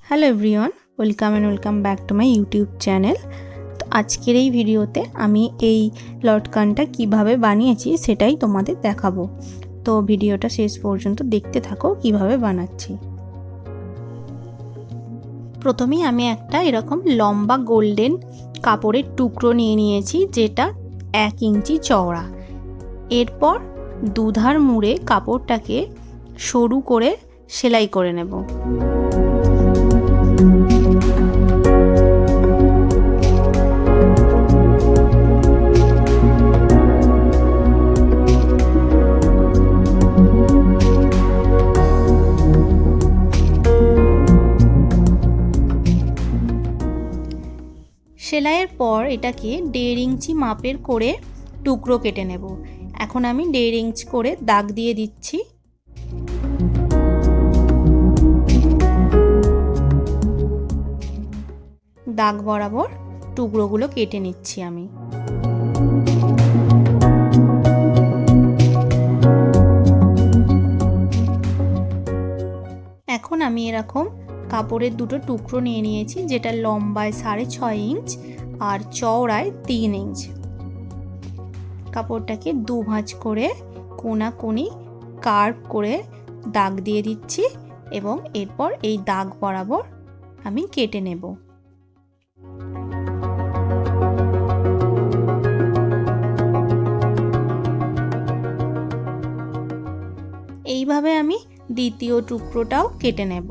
Hello everyone, welcome back to my YouTube channel. তো আজকের এই ভিডিওতে আমি এই লটকানটা কিভাবে বানিয়েছি সেটাই তোমাদের দেখাবো। তো ভিডিওটা শেষ পর্যন্ত দেখতে থাকো কিভাবে বানাচ্ছি। প্রথমেই আমি একটা এরকম লম্বা গোল্ডেন কাপড়ের টুকরো নিয়ে নিয়েছি, যেটা 1 ইঞ্চি চওড়া। এরপর দুধার মুড়ে কাপড়টাকে সরু করে সেলাই করে নেব। সেলাইয়ের পর এটাকে 1.5 ইঞ্চি মাপের করে টুকরো কেটে নেব। এখন আমি 1.5 ইঞ্চি করে দাগ দিয়ে দিচ্ছি। দাগ বরাবর টুকরোগুলো কেটে নিচ্ছি আমি। এখন আমি এরকম কাপড়ের দুটো টুকরো নিয়ে নিয়েছি, যেটা লম্বায় 6.5 ইঞ্চ আর চওড়ায় 3 ইঞ্চ। কাপড়টাকে দু ভাঁজ করে কোনাকুনি কার্ভ করে দাগ দিয়ে দিচ্ছি এবং এরপর এই দাগ বরাবর আমি কেটে নেব। এইভাবে আমি দ্বিতীয় টুকরোটাও কেটে নেব।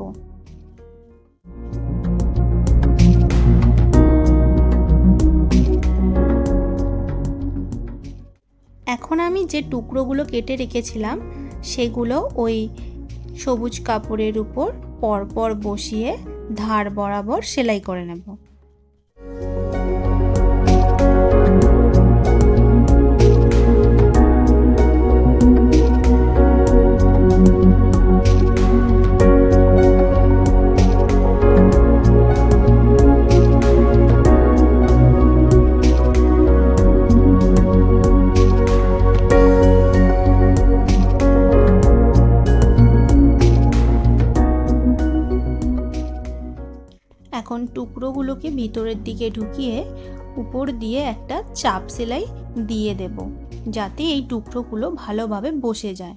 এখন আমি যে টুকরোগুলো কেটে রেখেছিলাম সেগুলো ওই সবুজ কাপড়ের উপর পরপর বসিয়ে ধার বরাবর সেলাই করে নেব। এখন টুকরোগুলোকে ভিতরের দিকে ঢুকিয়ে উপর দিয়ে একটা চাপ সেলাই দিয়ে দেব, যাতে এই টুকরোগুলো ভালোভাবে বসে যায়।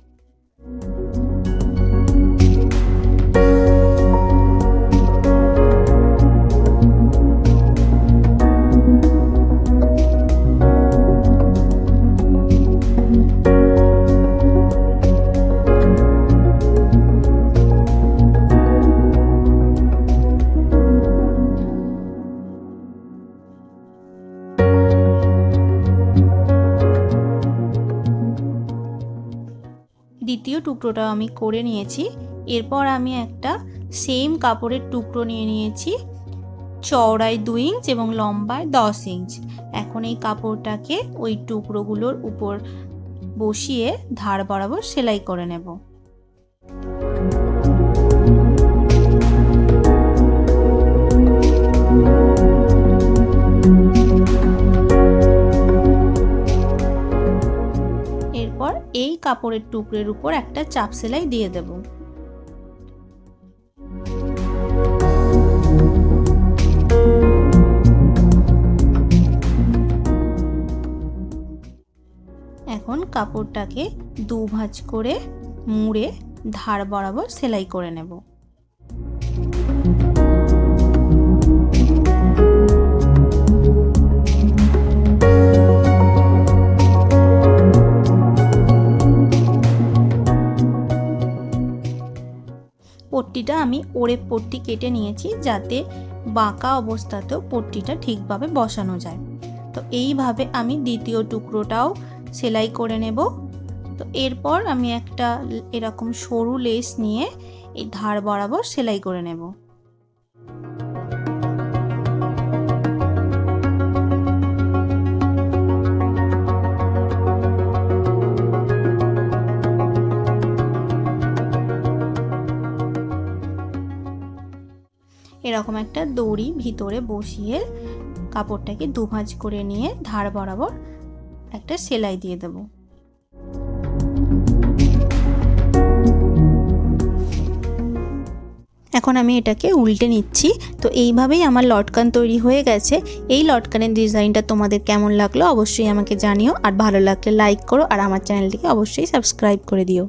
দ্বিতীয় টুকরোটা আমি করে নিয়েছি। এরপর আমি একটা সেম কাপড়ের টুকরো নিয়ে নিয়েছি, চওড়ায় 2 ইঞ্চ এবং লম্বায় 10 ইঞ্চ। এখন এই কাপড়টাকে ওই টুকরোগুলোর উপর বসিয়ে ধার বরাবর সেলাই করে নেব। এরপর এই কাপড়ের টুকরোর উপর একটা চাপ সেলাই দিয়ে দেব। এখন কাপড়টাকে দু ভাঁজ করে মুড়ে ধার বরাবর সেলাই করে নেব। পট্টিটা আমি ওড়ে পট্টি কেটে নিয়েছি, যাতে বাঁকা অবস্থাতেও পট্টিটা ঠিকভাবে বসানো যায়। তো এইভাবে আমি দ্বিতীয় টুকরোটাও সেলাই করে নেব। তো এরপর আমি একটা এরকম সরু লেস নিয়ে এই ধার বরাবর সেলাই করে নেব। এরকম একটা দড়ি ভিতরে বসিয়ে কাপড়টাকে দু ভাঁজ করে নিয়ে ধার বরাবর একটা সেলাই দিয়ে দেব। এখন আমি এটাকে উল্টে নিচ্ছি। তো এইভাবেই আমার লটকান তৈরি হয়ে গেছে। এই লটকানের ডিজাইনটা তোমাদের কেমন লাগলো অবশ্যই আমাকে জানিও, আর ভালো লাগলে লাইক করো, আর আমার চ্যানেলটিকে অবশ্যই সাবস্ক্রাইব করে দিও।